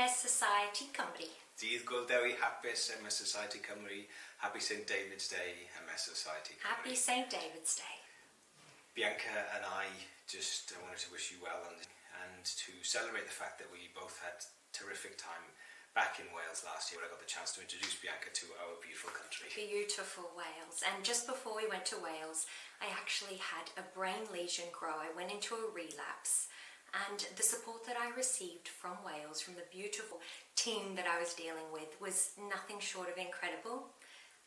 MS Society Cymru. Dydd Gwyl hapus MS Society Cymru. Happy St David's Day MS Society Cymru. Happy St David's Day. Bianca and I just wanted to wish you well and to celebrate the fact that we both had terrific time back in Wales last year. I got the chance to introduce Bianca to our beautiful country. Beautiful Wales. And just before we went to Wales, I actually had a brain lesion grow. I went into a relapse. And the support that I received from Wales, from the beautiful team that I was dealing with, was nothing short of incredible.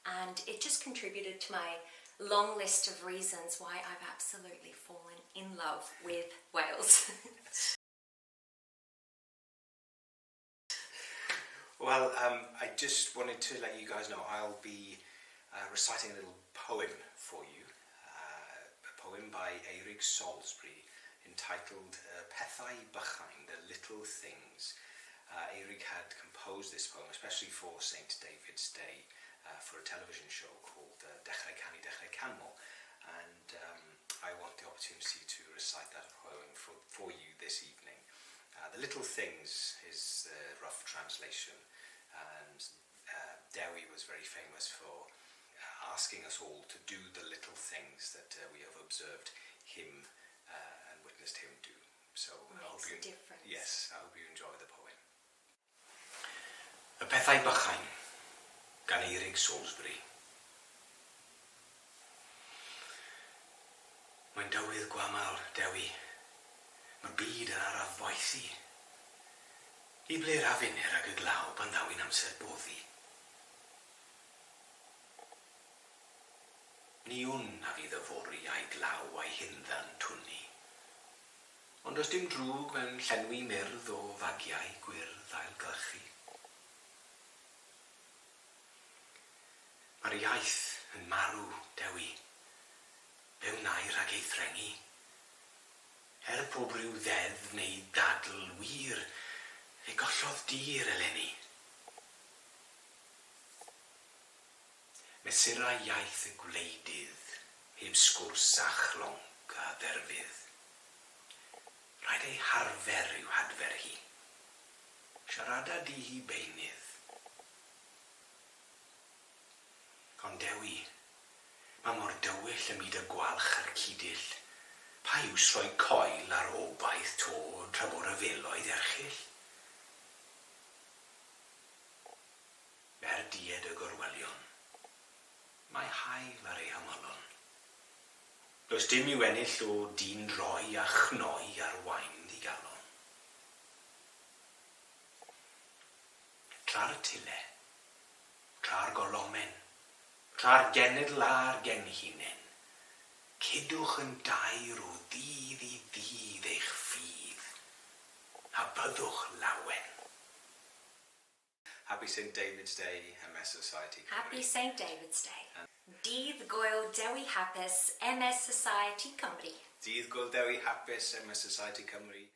And it just contributed to my long list of reasons why I've absolutely fallen in love with Wales. Well, I just wanted to let you guys know I'll be reciting a little poem for you. A poem by Eurig Salisbury entitled Pethau, Bychain, The Little Things. Eurig had composed this poem especially for St David's Day for a television show called Dechrau Canu, Dechrau Canmol, and I want the opportunity to recite that poem for you this evening. The Little Things is the rough translation, and Dewi was very famous for asking us all to do the little things that we have observed him and witnessed him do. So I hope you, yes, I hope you enjoy the poem. Y Pethau Bychain, gan Eurig Salisbury. Mae'n dywydd gwamal, Dewi. Mae'r byd yn araf boethi. I ble'r afunnir ag y glaw pan ddawin amser boddi. Ni wn a fydd y fori a'i glaw a'i hynddan twni. Ond does dim drwg mewn llenwi myrdd o fagiau gwyrdd ail glychu. Mae'r iaith yn marw, Dewi, mewn air ag eithrengi. Pob ryw ddeddf neu dadl wir, ei gollodd dir eleni. Mesurau iaith y gwleidydd, heb sgwrs a chlonc a dderfydd. Rhaid ei harfer i'w hadfer hi. Siarada di hi beinydd. Ond Dewi, mae mor dywyll ym myd y gwalch a'r cudyll. Pa yws rhoi coel ar obaith to tra bod y feloedd erchill? Fer died y gorwelion, mae hael ar ei hymylon. Does dim i'w ennill o dyn roi a chnoi ar wain ddigalon. Tra'r tyle, tra'r golomen, tra'r genedl a'r genhinen, cedwch yn dair o ddydd i ddydd eich ffydd, a byddwch lawen. Happy St David's Day, MS Society Cymru. Happy St David's Day. Dydd Gwyl hapus MS Society Cymru. Dydd Gwyl hapus MS Society Cymru.